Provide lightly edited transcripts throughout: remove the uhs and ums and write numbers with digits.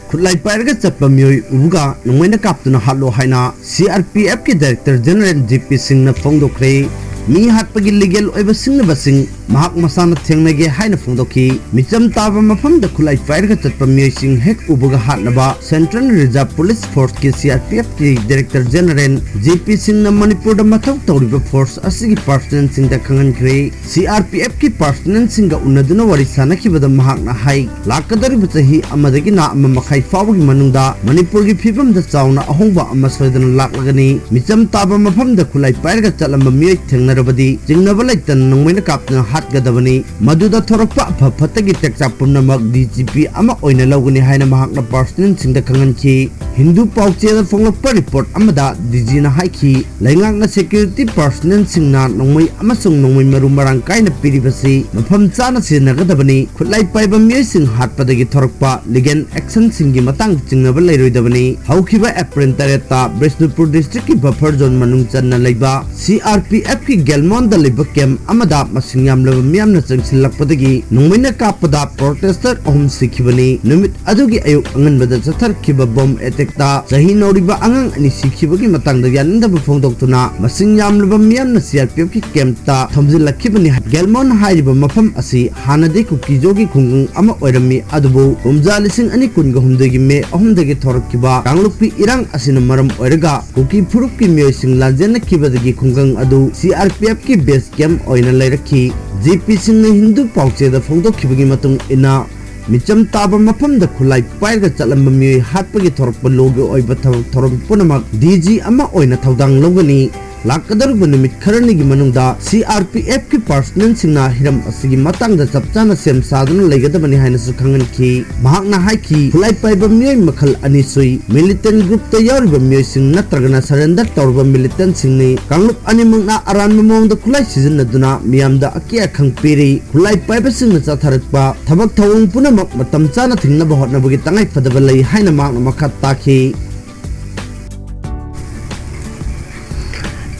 Khutlai Pairga Chatpa MEEOI Ubuga Nongmei Kaptuna Hatlu haina CRPF ki Director General GP Singna Phongdokre mi hatpagi legal oiba singna basing mahak masana thengnage haina phongdoki micham taba mafamda Khutlai Pairga Chatpa MEEOI sing hek ubuga hatnaba Central Reserve Police Force ki CRPF ki Director General GP Singna Manipur da mathau tawriba force asigi personnel singda khangankre CRPF ki personnel singa unaduna wari sanakibada mahakna hai lakadari bachahi amadagi na amakai fawagi manungda Manipur ki phibam da chauna ahongba ama soidana laklagani micham taba mafamda Khutlai Pairga Chatpa MEEOI Thengnarabadi jingnaba laitan Nongmei Kaptuna Hatgadabani Maduda Thorkpa Phatagi Tekcha Purnamak DGP ama oina lawgani haina mahakna personnel singda khanganki Hindu paucheda fonglakpa report amada DG na haiki laingakna security personnel singna Nongmei amasung Nongmei maru marang kaina piribasi mafam chana sinagadabani Khutlai Paiba MEEOI sing hatpadagi Thorkpa legal action singi matang jingnaba lairoidabani haukiba April 3 ta Bishnupur district ki buffer zone manung channa leiba CRPF ki Gelmon da leiba camp amada masing yamlaba miyamna changsilakpadagi Nongmei kapada protester ahum sikhibani numit adugi ayuk anganbada chatharkiba bomb attack ta sahi noriba angang ani sikhibagi matangda yaninda phongdoktuna masing yamlaba miyamna CRPF ki camp ta thamjilakibani Gelmon haiba mafam asi hanade kukijogi khungung ama oirami adubu umja lising ani kunga humdagi me ahumdagi thorkiba kanglupi irang asina maram oiraga kuki phurup ki MEEOI sing lanjena kibadagi khungang adu CRPF ki base camp oina lairakhi GP singna Hindu paucheda phongdokhibagi matung ina micham taba mafamda Khutlai Pairga Chatpa MEEOI hatpagi Thorkpa logo oiba thorom punamak DG ama oina thaudang logani lakadaruba numit kharanigi manungda CRPF ki personnel singna hiram asigi matangda chapchana sem saduna leigadabani haina su khanganki mahakna haiki Khutlai Paiba MEEOI makhal ani sui militant group ta yariba MEEOI sing natragana surrender tawriba militant singni kanglup animungna aranma mongda Khutlai sizinaduna miyamda akia khangpiri Khutlai Paiba singna chatharakpa thabak thawung punamak matam chana thingnaba hotnabagi tangai phadaba lei haina mahakna makhat takhi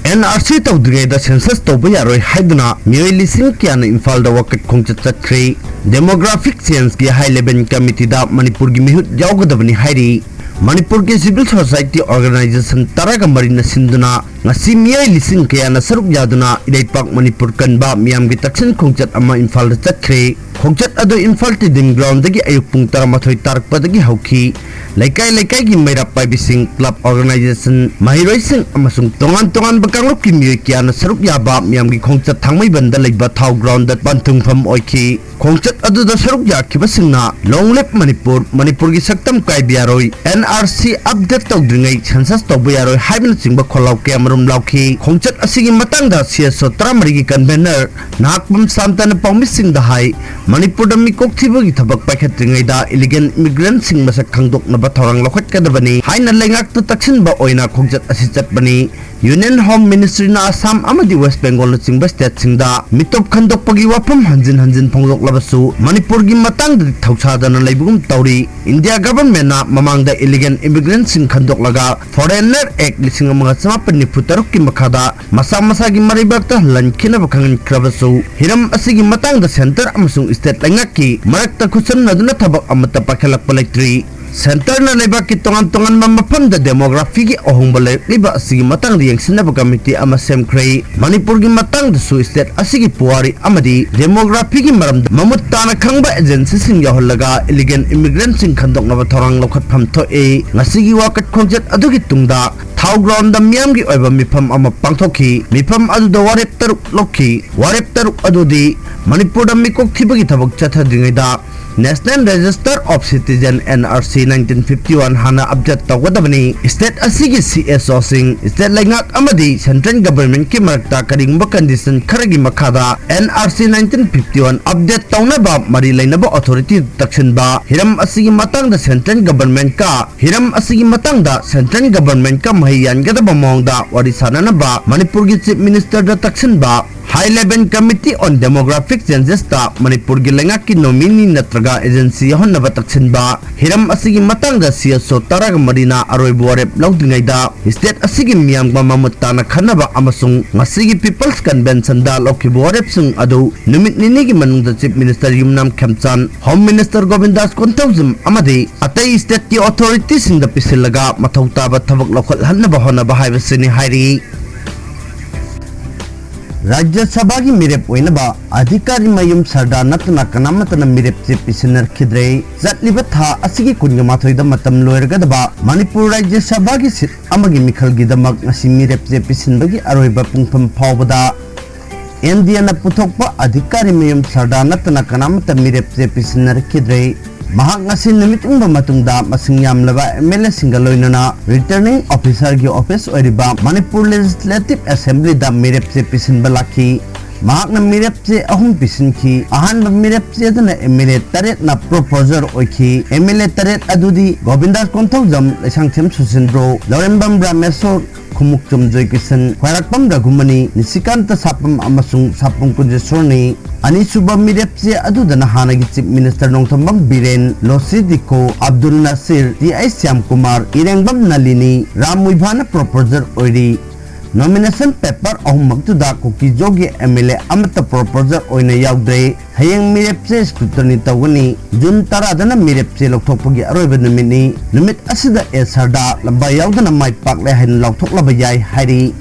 NRC TOUDRINGEI da CENSUS TOUBA YAROI HAIDUNA MEEOI LISING KAYANA IMPHALDA WAKAT KHONGCHAT CHATKHRE Demographic Change ki High Level Committee da Manipur gi mihut yawgadabani hairi Manipur ki Civil Society Organization taraga marina sinduna ngasi MEEOI LISING KAYANA saruk yaduna idaipak Manipur kanba miyam gi taksin khongchat ama IMPHALDA chhatkre khongchat ado IMPHAL tiding ground dagi ayuk pung 13 tarakpa dagi hauki laikai gi mairap paibising club organization mahiroi sing amasung tongan bakanglup ki MEEOI kiana saruk yaba miyam gi khongchat thangmai banda leiba thau ground dat banthungpham oiki khongchat adu da saruk yakiba singna long live Manipur gi saktam kai biaroi NRC update TOUDRINGEI CENSUS TOUBA YAROI haibna chingba kholaw ke amarum lauki khongchat asigi matangda CSO tramari gi convener nakpam samtana paumising da hai Manipur da mikok thibagi thabak paikhatringai da illegal immigrant sing masak khangdok na thorang lokhat kadabani haina lengak tu taksin ba oina khongchat asi chatbani Union Home Ministry na Assam amadi West Bengal na chingba state singda mitop khandok pagi wapam hanjin phonglok labasu Manipur gi matang da thauchada na leibugum tauri India government na mamangda illegal immigrant sing khandok laga Foreigner Act 1957 ki makhada masa gi maribakta lankhina bakhangan krabasu hiram asigi matang da center amasung state lengak ki marakta khusan naduna thabak amata pakhelak palaitri Center na leba ki tongan mamapam da demography gi ohongba leba asigi matang di yangsinaba committee ama semkhrei Manipur gi matang da su state asigi puari amadi demography gi maram mamut tana khangba agency sing yahollaga illegal immigrant sing khandoknaba thorang lokhat pham thoe ngasigi wakat khongjat adugi tungda thau ground da miyam gi oiba mifam ama pangthokhi mifam adu da warep taruk adudi Manipur da mikok thibagi thabak chathadringai da National Register of Citizen NRC 1951 hana update tawgadabani state asigi CSO sing state lengak amadi central government ki marakta karingba condition kharagi makhada NRC 1951 update tawnaba mari lainaba authority taksinba hiram asigi matang da central government ka mahiyan gadaba mongda wari sananaba Manipur gi chief minister da taksinba High Level Committee on Demographic Changes ta Manipur gi lenga ki nominee natraga agency honna bataksin ba hiram asigi matang da CSO taraga marina aroi borep laudingai da state asigi miyang ba mamutta na khanaba amasung ngasigi People's Convention da lokhi borep sung adu numit nini gi manung da Chief Minister Yumnam Khemchan Home Minister Govindas Kontauzum amadi atai state ki authorities in da pisilaga mathauta ba thabak lokhal hannaba hona ba haibasini hairi Rajya Sabha ki mirep oinaba adhikari mayum sarda natna kanamatana mirep che pisinar khidre zatliba tha asigi kunga mathoida matam loirgadaba Manipur Rajya Sabha ki sit amagi mikhal gi damak ngasi mirep che pisinbagi aroiba pungpham phawbada India na puthokpa adhikari mayum sarda natna kanamata mirep che pisinar khidre mahak ngasi numitungba matungda masing yamlaba MLA singaloinana returning officer gi office oiriba Manipur Legislative Assembly da mirep che pisin balaki mahak na mirep che ahum pisin ki ahan ba mirep che dana MLA taret na proposer oiki MLA taret adudi Govindas Kontauzam lesangthem susindro Lorembam Ramesor Khumukchum Joykisan Khairakpam Ragumani Nisikanta Sapam amasung Sapum Kunjesorni Anisuba mirepse adudana hanagi Chief Minister Nongthambam Biren Losidiko Abdul Nasir T.I. Syam Kumar Irengbam Nalini Ramuibhana proposer oiri nomination paper ahumagtuda kuki jogi MLA amata proposer oina yaudre hayeng mirepse scrutiny tawani June taradana mirepse lokthokpagi aroiba numit asida esarda lamba yaudana mai pakle hain lokthok laba yai hairi